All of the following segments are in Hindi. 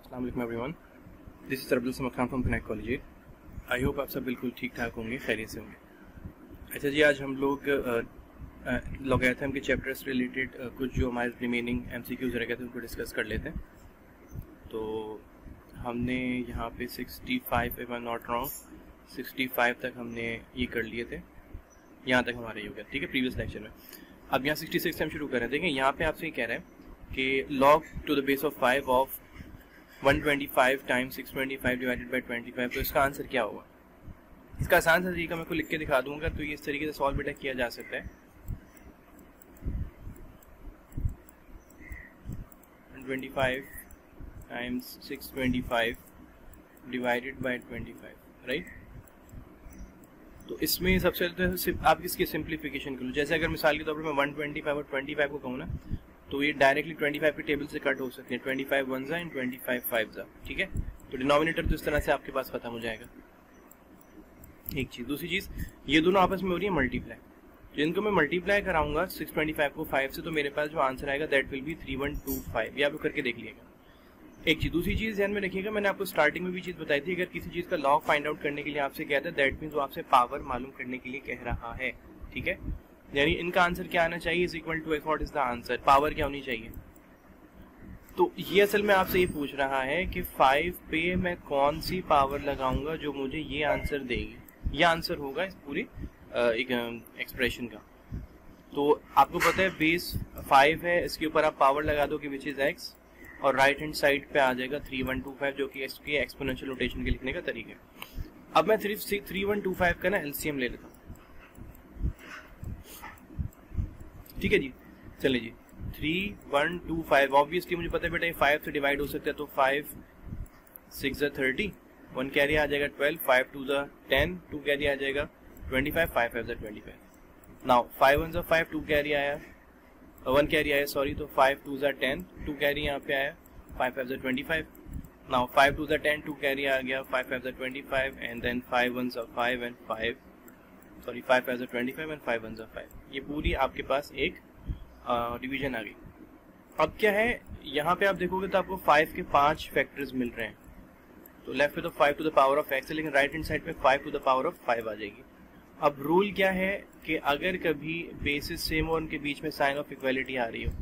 अस्सलाम वालेकुम everyone, this is Abdul Samad Khan from connect college. I hope आप सब बिल्कुल ठीक ठाक होंगे, खैरियत से होंगे। अच्छा जी, आज हम लोग लॉगरिथम के चैप्टर से रिलेटेड कुछ जो हमारे रिमेनिंग MCQs रह गए थे उनको डिस्कस कर लेते हैं। तो हमने यहाँ पे 65 if I am not wrong 65 तक हमने ये कर लिए थे, यहाँ तक हमारा ये हो गया, ठीक है, प्रीवियस लेक्चर में। अब यहाँ 66 से हम शुरू कर रहे हैं। देखिए यहाँ पे आपसे ये कह रहे हैं कि log to the base of 5 of 125 times 625 divided by 25, तो इसका आंसर क्या होगा। इसका आसान सा तरीका मैं आपको लिख के दिखा दूंगा, तो ये इस तरीके से सॉल्व बेटा किया जा सकता है। 125 टाइम्स 625 डिवाइडेड बाई 25, राइट। तो इसमें सबसे पहले तो आप इसकी सिंप्लीफिकेशन करो। जैसे अगर मिसाल के तौर पर मैं 125 और 25 को कहूँ ना, तो ये डायरेक्टली 25 की टेबल से कट हो सकते हैं। 25 1 एंड 25 5, ठीक है। तो डिनोमिनेटर तो इस तरह से आपके पास खत्म हो जाएगा। एक चीज, दूसरी चीज, ये दोनों आपस में हो रही है मल्टीप्लाई। तो इनको मैं मल्टीप्लाई कराऊंगा 625 को 5 से, तो मेरे पास जो आंसर आएगा दैट विल बी 3125। ये आप करके देख लिएगा। एक चीज, दूसरी चीज ध्यान में रखिएगा, मैंने आपको स्टार्टिंग में भी चीज बताई थी, अगर किसी चीज का लॉग फाइंड आउट करने के लिए आपसे कहता है दैट मीन्स वो आपसे पावर मालूम करने के लिए कह रहा है, ठीक है। यानी इनका आंसर क्या आना चाहिए, is equal to what is the answer, power क्या होनी चाहिए। तो ये असल में आपसे ये पूछ रहा है कि 5 पे मैं कौन सी पावर लगाऊंगा जो मुझे ये आंसर देगी। ये आंसर होगा इस पूरी एक्सप्रेशन का। तो आपको पता है बेस 5 है, इसके ऊपर आप पावर लगा दो कि विच इज x, और राइट हैंड साइड पे आ जाएगा 3125, जो कि इसके एक्सपोनेंशियल नोटेशन के लिखने का तरीका है। अब मैं 3125 का ना एलसीएम ले लेता हूँ, ठीक है जी। चलिए जी, 3125 ऑब्वियसली मुझे पता है बेटा ये 5 से डिवाइड हो सकता है, तो 5 6 30, 1 कैरी आ जाएगा 12, 5 2 10, 2 कैरी आ जाएगा 25, 5 5 25। नाउ 5 1 5, 2 कैरी आया, 1 कैरी आया सॉरी, तो 5 2 10, 2 कैरी यहाँ पे आया, 5 5 25। नाउ 5 2 10, 2 कैरी आ गया, 5 5 25, एंड देन 5 1 5 एंड 5 5 5 25 एंड 5 1 5। ये पूरी आपके पास एक डिवीजन आ गई। अब क्या है, यहाँ पे आप देखोगे तो आपको 5 के 5 फैक्टर्स मिल रहे हैं। तो लेफ्ट पे तो 5 to the power of x है, लेकिन राइट हैंड साइड पे 5 टू द पावर ऑफ 5 आ जाएगी। अब रूल क्या है कि अगर कभी बेसिस सेम और उनके बीच में साइन ऑफ इक्वालिटी आ रही हो,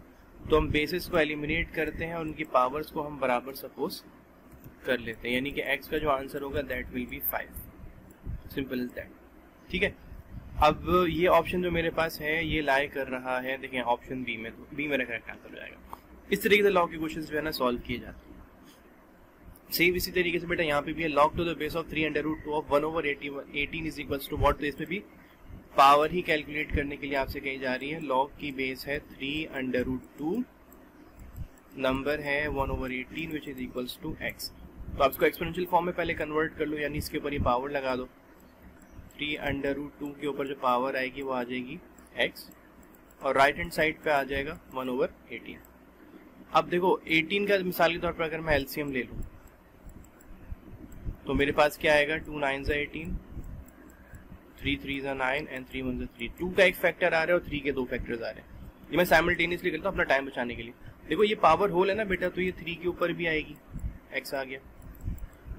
तो हम बेसिस को एलिमिनेट करते हैं और उनकी पावर्स को हम बराबर सपोज कर लेते हैं, यानी कि x का जो आंसर होगा that will be 5। Simple is that, ठीक है। अब ये ऑप्शन जो मेरे पास है ये लाई कर रहा है, देखिए ऑप्शन बी में, तो बी मेरा करेक्ट आंसर हो जाएगा। इस तरीके से लॉग के क्वेश्चन जो है ना सॉल्व किए जाते हैं। सेम इसी तरीके से बेटा यहाँ पे भी है, log to the base of 3√2 of 1/18 is equals to what. तो इसमें भी पावर ही कैलकुलेट करने के लिए आपसे कही जा रही है। log की बेस है 3√2, नंबर है 1/18 which is equals to x। तो आप इसको एक्सपोनेंशियल फॉर्म में पहले कन्वर्ट कर लो, यानी इसके ऊपर ये पावर लगा दो। 3√2 के ऊपर जो पावर आएगी वो आ जाएगी x, और राइट हैंड साइड पे आ जाएगा 1/18। अब देखो 18 का मिसाल के तौर पर अगर मैं एलसीएम ले लूं, तो मेरे पास क्या आएगा, 2 9 18, 3 3 9 एंड 3 1 3। 2 का एक फैक्टर आ रहा है और 3 के 2 फैक्टर्स आ रहे हैं। ये मैं साइमल्टेनियसली करता हूँ अपना टाइम बचाने के लिए। देखो ये पावर होल है ना बेटा, तो ये 3 के ऊपर भी आएगी, x आ गया।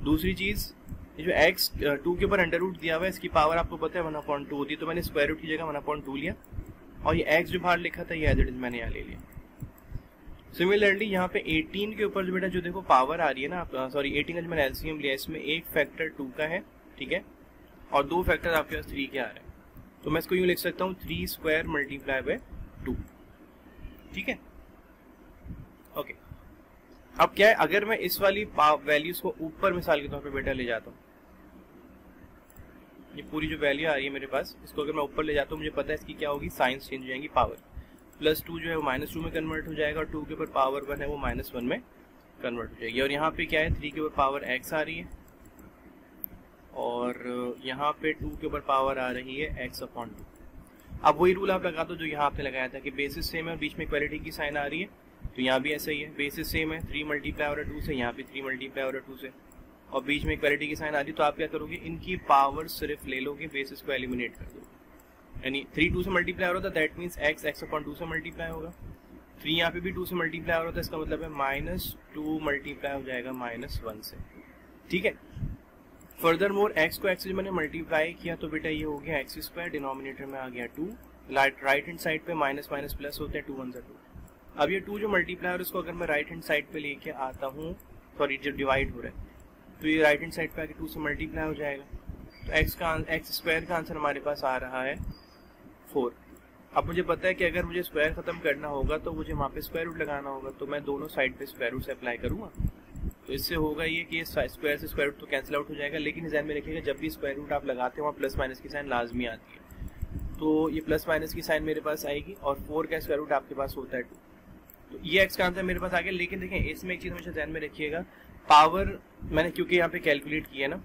दूसरी चीज, ये जो x 2 के ऊपर अंडर रूट दिया हुआ है, इसकी पावर आपको पता है 1/2 होती है, तो मैंने स्क्वायर रूट की जगह 1/2 लिया, और ये x जो बाहर लिखा था ये एज इट इज मैंने यहाँ ले लिया। सिमिलरली यहाँ पे 18 के ऊपर जो बेटा जो देखो पावर आ रही है ना, सॉरी 18 का जो मैंने एलसीएम लिया, इसमें एक फैक्टर 2 का है, ठीक है, और 2 फैक्टर आपके पास 3 के आ रहे हैं। तो मैं इसको यूं लिख सकता हूँ 3 स्क्वायर मल्टीप्लाई बाय 2, ठीक है, ओके। अब क्या है, अगर मैं इस वाली वैल्यूज को ऊपर मिसाल के तौर पर बेटा ले जाता हूँ, ये पूरी जो वैल्यू आ रही है मेरे पास, इसको अगर मैं ऊपर ले जाता हूँ, मुझे पता है इसकी क्या होगी, साइंस चेंज हो जाएंगी, पावर +2 जो है वो -2 में कन्वर्ट हो जाएगा, और 2 के ऊपर पावर 1 है वो -1 में कन्वर्ट हो जाएगी। और यहाँ पे क्या है, 3 के ऊपर पावर x आ रही है, और यहाँ पे 2 के ऊपर पावर आ रही है x/2। अब वही रूल आप लगा दो जो यहाँ आपने लगाया था कि बेसिस सेम है और बीच में इक्वालिटी की साइन आ रही है, तो यहाँ भी ऐसा ही है, बेसिस सेम है, 3 मल्टीप्लाई हो रहा है 2 से, यहाँ पे 3 मल्टीप्लाई हो रहा है 2 से, और बीच में इक्वालिटी की साइन आ रही है। तो आप क्या करोगे, इनकी पावर सिर्फ ले लोगे, बेसिस को एलिमिनेट कर दोगे, यानी 3 2 से मल्टीप्लाई हो रहा था, दैट मीन्स x x/2 से मल्टीप्लाई होगा, 3 यहाँ पे भी 2 से मल्टीप्लाई हो रहा था, इसका मतलब है -2 मल्टीप्लाई हो जाएगा -1 से। ठीक है, फर्दर मोर x को x से मैंने मल्टीप्लाई किया तो बेटा ये हो गया x², डिनोमिनेटर में आ गया 2, राइट हैंड साइड पे माइनस माइनस प्लस होते हैं, 2 1 2। अब ये 2 जो मल्टीप्लाई और इसको अगर मैं राइट हैंड साइड पे लेके आता हूँ, सॉरी जो डिवाइड हो रहा है, तो ये राइट हैंड साइड पे आके 2 से मल्टीप्लाई हो जाएगा, तो x² का आंसर हमारे पास आ रहा है 4। अब मुझे पता है कि अगर मुझे स्क्वायर खत्म करना होगा तो मुझे वहाँ पे स्क्वायर रूट लगाना होगा, तो मैं दोनों साइड पे स्क्वायर रूट से अप्लाई करूंगा, तो इससे होगा ये कि स्क्वायर से स्क्वायर रूट तो कैंसिल आउट हो जाएगा। लेकिन ध्यान में रखिएगा जब भी स्क्वायर रूट आप लगाते हो वहाँ प्लस माइनस की साइन लाजमी आती है, तो ये प्लस माइनस की साइन मेरे पास आएगी और 4 का स्क्वायर रूट आपके पास होता है 2, तो ये एक्स का आंसर मेरे पास आ गया। लेकिन देखें इसमें एक चीज हमेशा ध्यान में रखिएगा, पावर मैंने क्योंकि यहाँ पे कैलकुलेट किया ना,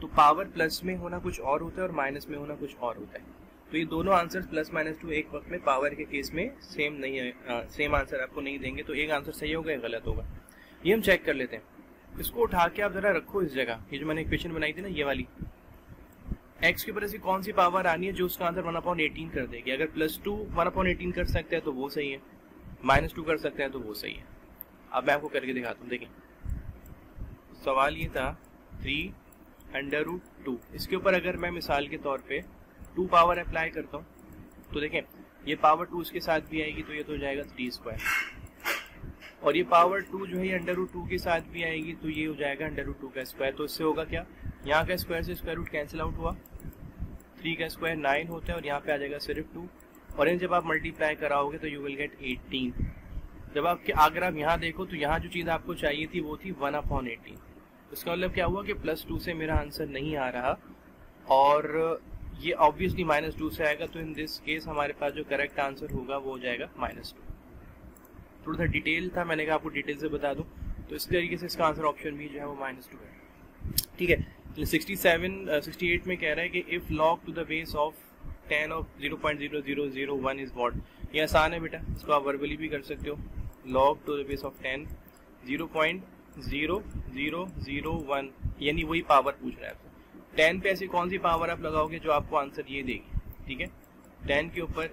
तो पावर प्लस में होना कुछ और होता है और माइनस में होना कुछ और होता है, तो ये दोनों आंसर +-2 एक वक्त में पावर के केस में सेम नहीं है, सेम आंसर आपको नहीं देंगे, तो एक आंसर सही होगा या गलत होगा, ये हम चेक कर लेते हैं। इसको उठा के आप जरा रखो इस जगह, ये जो मैंने इक्वेशन बनाई थी ना ये वाली, x के ऊपर ऐसी कौन सी पावर आनी है जो उसका आंसर 1/18 कर देगी। अगर +2 1/18 कर सकते हैं तो वो सही है, -2 कर सकते हैं तो वो सही है। अब मैं आपको करके दिखाता हूँ। देखिए सवाल ये था 3√2, इसके ऊपर अगर मैं मिसाल के तौर पे 2 पावर अप्लाई करता हूँ तो देखें ये पावर 2 इसके साथ भी आएगी तो ये तो हो जाएगा 3², और ये पावर 2 जो है ये √2 के साथ भी आएगी तो ये हो जाएगा √2 का स्क्वायर। तो इससे होगा क्या, यहाँ का स्क्वायर से स्क्वायर रूट कैंसिल आउट हुआ, 3 का स्क्वायर 9 होता है और यहाँ पे आ जाएगा सिर्फ 2, और इन जब आप मल्टीप्लाई कराओगे तो यू विल गेट 18। जब आपके अगर आप यहाँ देखो तो यहाँ जो चीज़ आपको चाहिए थी वो थी 1/18, इसका मतलब क्या हुआ कि +2 से मेरा आंसर नहीं आ रहा और ये ऑब्वियसली -2 से आएगा, तो इन दिस केस हमारे पास जो करेक्ट आंसर होगा वो हो जाएगा -2। थोड़ा सा डिटेल था, मैंने कहा आपको डिटेल से बता दूं, तो इस तरीके से इसका आंसर ऑप्शन भी जो है वो -2 है। ठीक है, 68 में कह रहा है कि if log to the base of 10 of 0.0001 is what. ये आसान है बेटा, इसको आप वर्बली भी कर सकते हो, log to the base of 10 0.0001 यानी वही पावर पूछ रहा है आपको। 10 पे ऐसी कौन सी पावर आप लगाओगे जो आपको आंसर ये देगी। ठीक है, 10 के ऊपर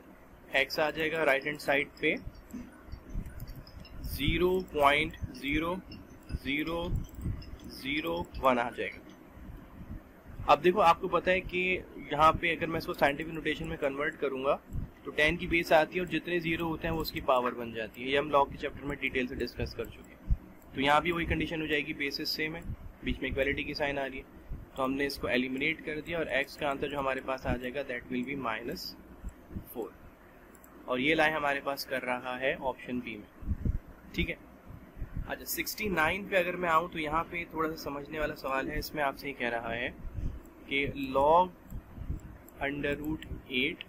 x आ जाएगा, राइट हैंड साइड पे 0.0001 आ जाएगा। अब देखो आपको पता है कि यहाँ पे अगर मैं इसको साइंटिफिक नोटेशन में कन्वर्ट करूंगा तो 10 की बेस आती है और जितने जीरो होते हैं वो उसकी पावर बन जाती है। ये हम लॉग के चैप्टर में डिटेल से डिस्कस कर चुके हैं। तो यहाँ भी वही कंडीशन हो जाएगी, बेसिस सेम है, बीच में इक्वालिटी की साइन आ रही है, तो हमने इसको एलिमिनेट कर दिया और x का आंसर जो हमारे पास आ जाएगा दैट विल बी -4, और ये लाइन हमारे पास कर रहा है ऑप्शन बी में। ठीक है, अच्छा 69 पे अगर मैं आऊँ तो यहाँ पे थोड़ा सा समझने वाला सवाल है। इसमें आपसे ये कह रहा है कि log √8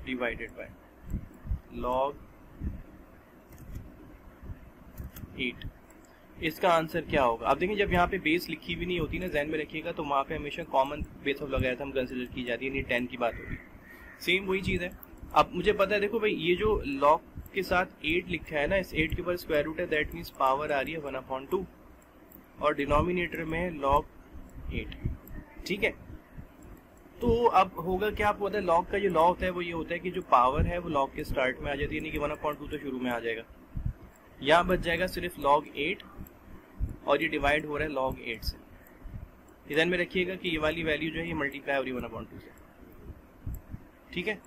डिवाइडेड बाय log 8, इसका आंसर क्या होगा। अब देखिए जब यहाँ पे बेस लिखी भी नहीं होती ना, ध्यान में रखिएगा, तो वहाँ पे हमेशा कॉमन बेस ऑफ लगाया था हम कंसिडर की जाती है, नहीं 10 की बात होगी, सेम वही चीज़ है। अब मुझे पता है, देखो भाई ये जो log के साथ 8 लिखा है ना, इस 8 के ऊपर स्क्वायर रूट है, दैट मीन्स पावर आ रही है 1/2 और डिनोमिनेटर में है log 8। ठीक है, तो अब होगा क्या, आपको पता है log का जो लॉ होता है वो ये होता है कि जो पावर है वो log के स्टार्ट में आ जाती है, यानी कि 1/2 तो शुरू में आ जाएगा, यहाँ बच जाएगा सिर्फ log 8 और ये डिवाइड हो रहा है log 8 से। ध्यान में रखिएगा कि ये वाली वैल्यू जो है ये मल्टीप्लाई हो रही है 1/2 से। ठीक है,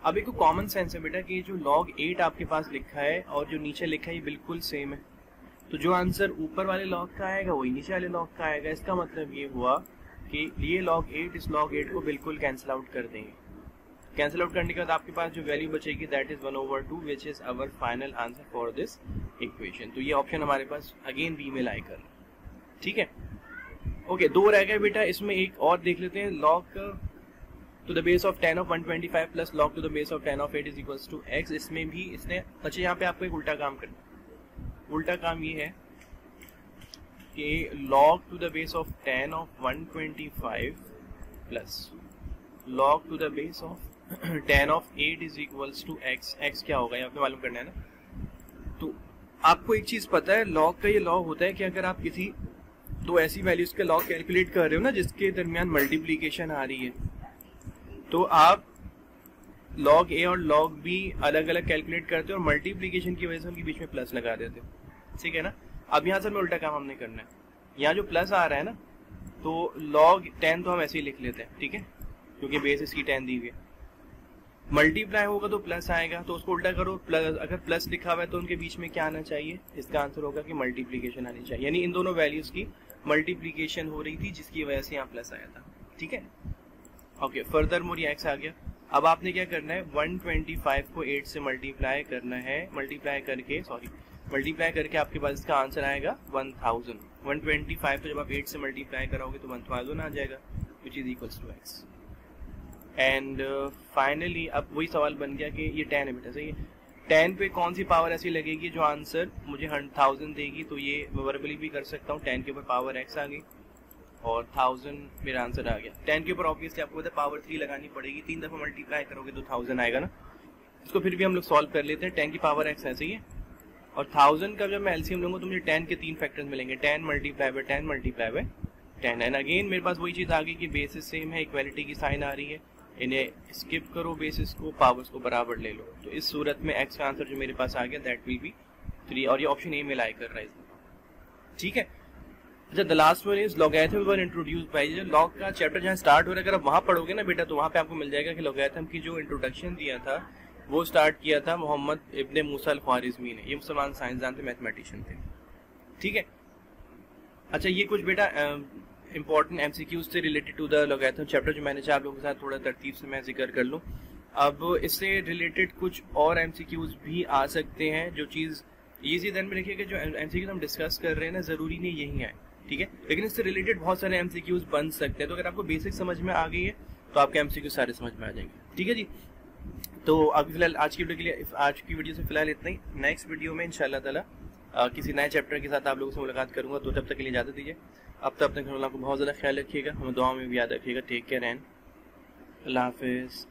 अब एक कॉमन सेंस है बेटा कि जो log 8 आपके पास लिखा है और जो नीचे लिखा है ये बिल्कुल सेम है, तो जो आंसर ऊपर वाले log का आएगा वही नीचे वाले log का आएगा। इसका मतलब ये हुआ कि ये log 8 इस log 8 को बिल्कुल कैंसिल आउट कर देंगे। कैंसिल आउट करने के बाद आपके पास जो वैल्यू बचेगी that is 1/2 which is our final answer for this equation. तो ये ऑप्शन हमारे पास अगेन बी में लाई कर। ठीक है, ओके, 2 रह गए बेटा। इसमें एक और देख लेते हैं, log to the base of 10 of 125 plus log to the base of 10 of 8 is equals to x। इसमें भी इसने, अच्छा यहाँ पे आपको एक उल्टा काम करना। उल्टा काम ये है कि log to the base of 10 of 125 plus log to the base of 10 of 8 is equals to x। x क्या होगा ये आपने मालूम करना है ना। तो आपको एक चीज पता है, log का ये लॉ होता है कि अगर आप किसी दो ऐसी वैल्यूज के log कैलकुलेट कर रहे हो ना जिसके दरमियान मल्टीप्लीकेशन आ रही है, तो आप लॉग ए और लॉग बी अलग अलग कैलकुलेट करते हैं और मल्टीप्लीकेशन की वजह से उनके बीच में प्लस लगा देते हैं, ठीक है ना। अब यहाँ से हमें उल्टा काम हमने करना है, यहाँ जो प्लस आ रहा है ना, तो लॉग 10 तो हम ऐसे ही लिख लेते हैं, ठीक है, क्योंकि बेस इसकी 10 दी हुई है। मल्टीप्लाई होगा तो प्लस आएगा, तो उसको उल्टा करो, प्लस, अगर प्लस लिखा हुआ है तो उनके बीच में क्या आना चाहिए, इसका आंसर होगा कि मल्टीप्लीकेशन आनी चाहिए, यानी इन दोनों वैल्यूज की मल्टीप्लीकेशन हो रही थी जिसकी वजह से यहाँ प्लस आया था, ठीक है। ओके, फर्दर मोर ये एक्स आ गया। अब आपने क्या करना है, 125 को 8 से मल्टीप्लाई करना है, मल्टीप्लाई करके आपके पास इसका आंसर आएगा 1000। 125 तो जब आप 8 से मल्टीप्लाई कराओगे तो 1000 आ जाएगा, which is equals to X. And finally अब वही सवाल बन गया कि ये 10 है बेटा, सही है, 10 पे कौन सी पावर ऐसी लगेगी जो आंसर मुझे 1000 देगी, तो ये वर्बली भी कर सकता हूँ, 10 के ऊपर पावर x आ गई और 1000 मेरा आंसर आ गया। 10 के ऊपर ऑब्वियसली आपको पता है पावर 3 लगानी पड़ेगी, 3 दफा मल्टीप्लाई करोगे तो 1000 आएगा ना। इसको फिर भी हम लोग सॉल्व कर लेते हैं, 10 की पावर x ऐसे ही है और 1000 का जब मैं एलसीएम लूंगा तो मुझे 10 के 3 फैक्टर्स मिलेंगे, 10 multiply by 10 multiply by 10। And again मेरे पास वही चीज आ गई कि बेसिस सेम है, इक्वालिटी की साइन आ रही है, इन्हें स्किप करो, बेसिस को, पावर्स को बराबर ले लो, तो इस सूरत में x का आंसर जो मेरे पास आ गया दैट विल बी 3, और ये ऑप्शन ए में लाई कर रहा है, ठीक है। अच्छा, the last one is logarithm were introduced by, जो लॉग का चैप्टर जहाँ स्टार्ट हो रहा है, अगर आप वहाँ पढ़ोगे ना बेटा तो वहाँ पे आपको मिल जाएगा कि लॉगरिथम की जो इंट्रोडक्शन दिया था वो स्टार्ट किया था मोहम्मद इब्ने मूसा अल ख्वारिज़मी ने, ये मुसलमान साइंसदान थे, मैथमेटिशियन थे, ठीक है। अच्छा, ये कुछ बेटा इंपॉर्टेंट एमसीक्यूज से related to the logarithm chapter जो मैंने चाहा आप लोगों के साथ थोड़ा तरतीब से मैं जिक्र कर लूँ। अब इससे रिलेटेड कुछ और एमसीक्यूज भी आ सकते हैं, जो चीज़ ये चीज़ ध्यान में रखिए कि जो एमसीक्यूज हम डिस्कस कर रहे हैं ना, ज़रूरी नहीं यही है, ठीक है, लेकिन इससे रिलेटेड बहुत सारे एमसीक्यूज बन सकते हैं, तो अगर आपको बेसिक समझ में आ गई है तो आपके एमसीक्यूज सारे समझ में आ जाएंगे, ठीक है जी। तो अभी फिलहाल आज की वीडियो से फिलहाल इतना ही। नेक्स्ट वीडियो में इंशाल्लाह ताला किसी नए चैप्टर के साथ आप लोगों से मुलाकात करूंगा, तो तब तक के लिए इजाजत दीजिए। अब तक अपने घर वालों को बहुत ज़्यादा ख्याल रखिएगा, हमें दुआ में भी याद रखिएगा। टेक केयर एंड अल्लाह हाफिज़।